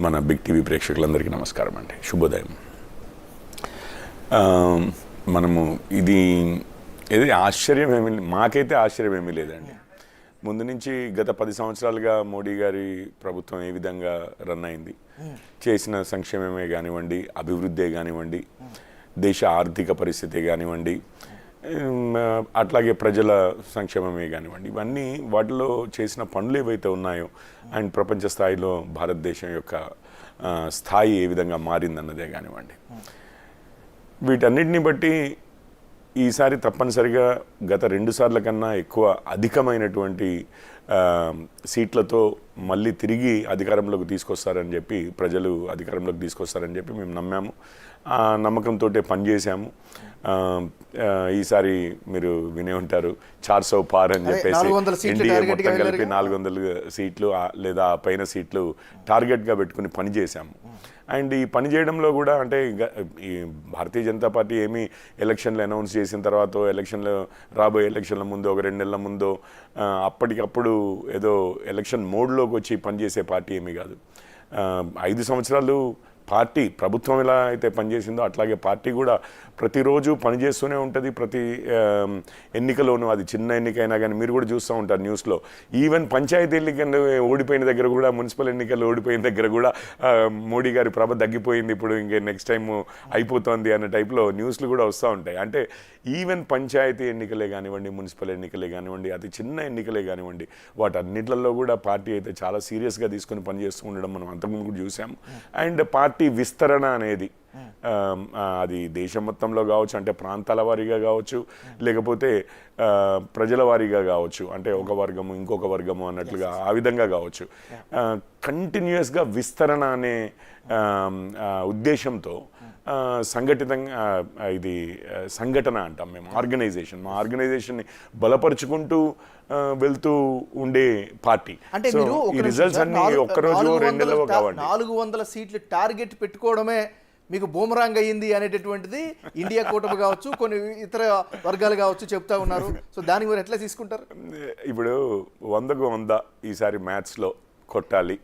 మన big TV ప్రేక్షకులందరికీ నమస్కారం అండి, శుభోదయం. మనము ఇది మాకైతే ఆశ్చర్యం ఏమీ లేదండి. ముందు నుంచి గత 10 సంవత్సరాలుగా మోడీ గారి ప్రభుత్వం ఏ విధంగా రన్ అయింది, చేసిన సంక్షేమమే కానివ్వండి, అభివృద్ధి కానివ్వండి, దేశ ఆర్థిక పరిస్థితి కానివ్వండి, అట్లాగే ప్రజల సంక్షేమమే కానివ్వండి, ఇవన్నీ వాటిలో చేసిన పనులు ఏవైతే ఉన్నాయో అండ్ ప్రపంచ స్థాయిలో భారతదేశం యొక్క స్థాయి ఏ విధంగా మారిందన్నదే కానివ్వండి, వీటన్నిటిని బట్టి ఈసారి తప్పనిసరిగా గత 2 సార్ల కన్నా ఎక్కువ అధికమైనటువంటి సీట్లతో మళ్ళీ తిరిగి అధికారంలోకి తీసుకొస్తారని చెప్పి, ప్రజలు అధికారంలోకి తీసుకొస్తారని చెప్పి మేము నమ్మాము. ఆ నమ్మకంతో పనిచేసాము. ఈసారి మీరు వినే ఉంటారు 400 పార్ అని చెప్పేసి ఎన్డీఏ మొత్తం కలిపి 400 సీట్లు లేదా పైన సీట్లు టార్గెట్గా పెట్టుకుని పనిచేసాము. అండ్ ఈ పని చేయడంలో కూడా అంటే ఈ భారతీయ జనతా పార్టీ ఏమీ ఎలక్షన్లు అనౌన్స్ చేసిన తర్వాత రాబోయే ఎలక్షన్ల ముందు ఒక 2 నెలల ముందు అప్పటికప్పుడు ఏదో ఎలక్షన్ మోడ్లోకి వచ్చి పనిచేసే పార్టీ ఏమీ కాదు. 5 సంవత్సరాలు పార్టీ ప్రభుత్వం ఎలా అయితే పనిచేసిందో అట్లాగే పార్టీ కూడా ప్రతిరోజు పనిచేస్తూనే ఉంటుంది. ప్రతి ఎన్నికలోనూ, అది చిన్న ఎన్నికైనా కానీ మీరు కూడా చూస్తూ ఉంటారు న్యూస్లో. ఈవెన్ పంచాయతీ ఎన్నికలు ఓడిపోయిన దగ్గర కూడా, మున్సిపల్ ఎన్నికలు ఓడిపోయిన దగ్గర కూడా మోడీ గారి ప్రభ తగ్గిపోయింది, ఇప్పుడు ఇంకే నెక్స్ట్ టైం అయిపోతుంది అన్న టైప్లో న్యూస్లు కూడా వస్తూ ఉంటాయి. అంటే ఈవెన్ పంచాయతీ ఎన్నికలే కానివ్వండి, మున్సిపల్ ఎన్నికలే కానివ్వండి, అతి చిన్న ఎన్నికలే కానివ్వండి, వాటన్నిటిలో కూడా పార్టీ అయితే చాలా సీరియస్గా తీసుకొని పనిచేస్తూ ఉండడం మనం అంతకుముందు కూడా చూసాము. అండ్ పార్టీ విస్తరణ అనేది అది దేశం మొత్తంలో కావచ్చు, అంటే ప్రాంతాల వారీగా కావచ్చు, లేకపోతే ప్రజల వారీగా కావచ్చు, అంటే ఒక వర్గము ఇంకొక వర్గము అన్నట్లుగా ఆ విధంగా కావచ్చు, కంటిన్యూస్గా విస్తరణ అనే ఉద్దేశంతో సంఘటన అంటాం మేము, ఆర్గనైజేషన్. మా ఆర్గనైజేషన్ని బలపరుచుకుంటూ వెళ్తూ ఉండే పార్టీ. అంటే మీరు ఈ రిజల్ట్స్ అన్ని ఒక్కరోజు 2 నెలలు కావండి. 400 సీట్లు టార్గెట్ పెట్టుకోవడమే మీకు బూమరాంగ్ అయ్యింది అనేటటువంటిది ఇండియా కూటమి కావచ్చు, కొన్ని ఇతర వర్గాలు కావచ్చు చెప్తా ఉన్నారు. సో దానికి మీరు ఎట్లా తీసుకుంటారు? ఇప్పుడు 100కు 100 ఈసారి మ్యాథ్స్లో కొట్టాలి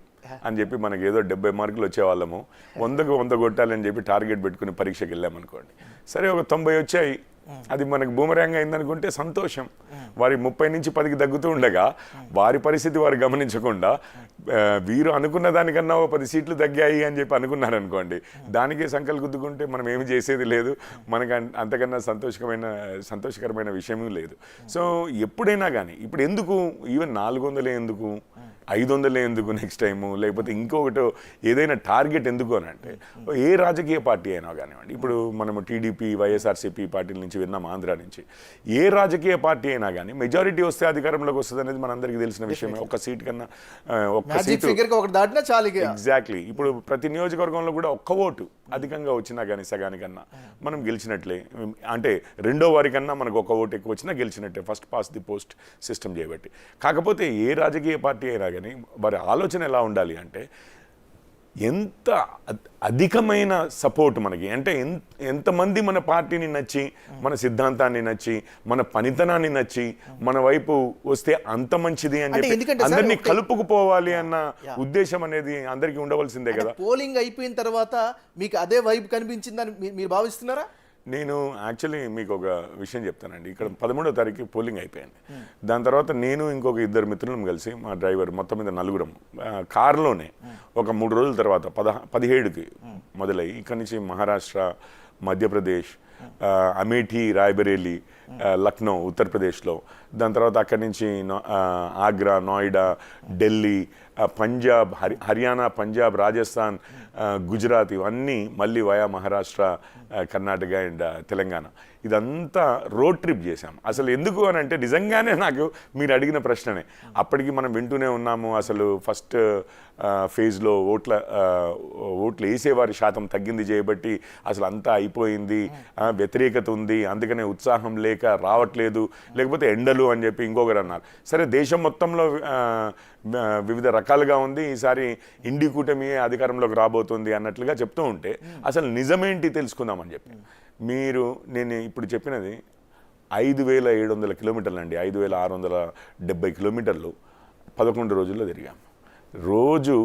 అని చెప్పి మనకి ఏదో 70 మార్కులు వచ్చేవాళ్ళము, 100కు 100 కొట్టాలి అని చెప్పి టార్గెట్ పెట్టుకుని పరీక్షకి వెళ్ళామనుకోండి. సరే ఒక 90 వచ్చాయి, అది మనకు బూమరాంగ్ అయిందనుకుంటే సంతోషం. వారి 30 నుంచి 10కి తగ్గుతూ ఉండగా వారి పరిస్థితి వారు గమనించకుండా వీరు అనుకున్న దానికన్నా 10 సీట్లు తగ్గాయి అని చెప్పి అనుకున్నారనుకోండి, దానికే సంకల్ గుద్దుకుంటే మనం ఏమి చేసేది లేదు. మనకు అంతకన్నా సంతోషకరమైన విషయమూ లేదు. సో ఎప్పుడైనా కానీ ఇప్పుడు ఎందుకు ఈవెన్ 400 ఎందుకు, 500 ఎందుకు నెక్స్ట్ టైము, లేకపోతే ఇంకొకటి ఏదైనా టార్గెట్ ఎందుకు అని అంటే, ఏ రాజకీయ పార్టీ అయినా కానివ్వండి, ఇప్పుడు మనము టీడీపీ, వైఎస్ఆర్సీపీ పార్టీల నుంచి విన్నాం, ఆంధ్ర నుంచి, ఏ రాజకీయ పార్టీ అయినా కానీ మెజారిటీ వస్తే అధికారంలోకి వస్తుంది అనేది మనందరికీ తెలిసిన విషయమే. ఒక సీట్ కన్నా ఒక్క సీటు ఎగ్జాక్ట్లీ. ఇప్పుడు ప్రతి నియోజకవర్గంలో కూడా ఒక్క ఓటు అధికంగా వచ్చినా కానీ సగానికన్నా మనం గెలిచినట్లే. అంటే రెండో వారికన్నా మనకు ఒక ఓటు ఎక్కువ వచ్చినా గెలిచినట్టే, first past the post system చేయబట్టి. కాకపోతే ఏ రాజకీయ పార్టీ అయినా కానీ వారి ఆలోచన ఎలా ఉండాలి అంటే, ఎంత అధికమైన సపోర్ట్ మనకి, అంటే ఎంతమంది మన పార్టీని నచ్చి, మన సిద్ధాంతాన్ని నచ్చి, మన పనితనాన్ని నచ్చి మన వైపు వస్తే అంత మంచిది అని చెప్పి అందరినీ కలుపుకుపోవాలి అన్న ఉద్దేశం అనేది అందరికీ ఉండవలసిందే కదా. పోలింగ్ అయిపోయిన తర్వాత మీకు అదే వైపు కనిపించిందని మీరు భావిస్తున్నారా? నేను యాక్చువల్లీ మీకు ఒక విషయం చెప్తానండి. ఇక్కడ 13వ తారీఖు పోలింగ్ అయిపోయింది. దాని తర్వాత నేను ఇంకొక 2 మిత్రులను కలిసి, మా డ్రైవర్, మొత్తం మీద 4 కారులోనే ఒక 3 రోజుల తర్వాత 17కి మొదలై ఇక్కడి నుంచి మహారాష్ట్ర, మధ్యప్రదేశ్, అమేఠీ, రాయ్బరేలీ, లక్నో ఉత్తరప్రదేశ్లో, దాని తర్వాత అక్కడి నుంచి ఆగ్రా, నోయిడా, ఢిల్లీ, పంజాబ్, హర్యానా, పంజాబ్, రాజస్థాన్, గుజరాత్, ఇవన్నీ మళ్ళీ వయా మహారాష్ట్ర, కర్ణాటక అండ్ తెలంగాణ, ఇదంతా రోడ్ ట్రిప్ చేశాం. అసలు ఎందుకు అని అంటే, నిజంగానే నాకు మీరు అడిగిన ప్రశ్ననే. అప్పటికి మనం వింటూనే ఉన్నాము, అసలు ఫస్ట్ ఫేజ్లో ఓట్లు వేసేవారి శాతం తగ్గింది చేయబట్టి అసలు అంతా అయిపోయింది, వ్యతిరేకత ఉంది, అందుకనే ఉత్సాహం లేక రావట్లేదు, లేకపోతే ఎండలు అని చెప్పి ఇంకొకరు అన్నారు. సరే, దేశం మొత్తంలో వివిధ రకాలుగా ఉంది, ఈసారి ఇండి కూటమి అధికారంలోకి రాబోతుంది అన్నట్లుగా చెప్తూ ఉంటే అసలు నిజమేంటి తెలుసుకుందామని చెప్పి, నేను ఇప్పుడు చెప్పినది 5,700 కిలోమీటర్లు అండి, 5,670 కిలోమీటర్లు 11 రోజుల్లో తిరిగాము. రోజు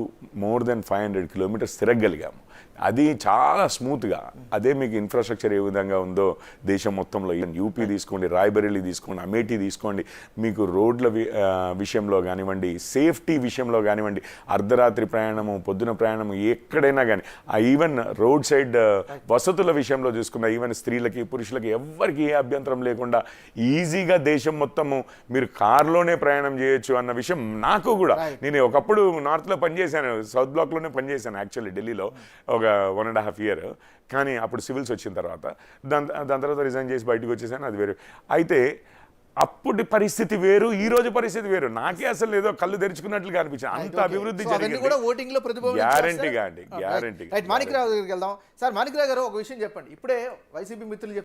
మోర్ దెన్ 500 కిలోమీటర్స్ తిరగగలిగాము. అది చాలా స్మూత్గా. అదే మీకు ఇన్ఫ్రాస్ట్రక్చర్ ఏ విధంగా ఉందో దేశం మొత్తంలో, ఈవెన్ యూపీ తీసుకోండి, రాయ్బరేలీ తీసుకోండి, అమేఠీ తీసుకోండి, మీకు రోడ్ల విషయంలో కానివ్వండి, సేఫ్టీ విషయంలో కానివ్వండి, అర్ధరాత్రి ప్రయాణము, పొద్దున ప్రయాణము, ఎక్కడైనా కానీ, ఈవెన్ రోడ్ సైడ్ వసతుల విషయంలో చూసుకున్న ఈవెన్ స్త్రీలకి పురుషులకి ఎవ్వరికి ఏ అభ్యంతరం లేకుండా ఈజీగా దేశం మొత్తము మీరు కార్లోనే ప్రయాణం చేయొచ్చు అన్న విషయం నాకు కూడా. నేను ఒకప్పుడు నార్త్లో పనిచేశాను, సౌత్ బ్లాక్లోనే పనిచేశాను యాక్చువల్లీ ఢిల్లీలో ఒక 1.5 year. కానీ అప్పుడు సివిల్స్ వచ్చిన తర్వాత దాని తర్వాత రిజైన్ చేసి బయటకు వచ్చేసాను, అది వేరు. అయితే అప్పటి పరిస్థితి వేరు, ఈ రోజు పరిస్థితి వేరు. నాకే అసలు ఏదో కళ్ళు తెరుచుకున్నట్లుగా అనిపించింది, అంత అభివృద్ధి జరిగింది. గ్యారంటీగా అండి, గ్యారంటీ. మాణిక్రావు దగ్గరికి వెళ్దాం. సార్ మాణిక్రావు గారు, ఒక విషయం చెప్పండి. ఇప్పుడే వైసీపీ మిత్రులు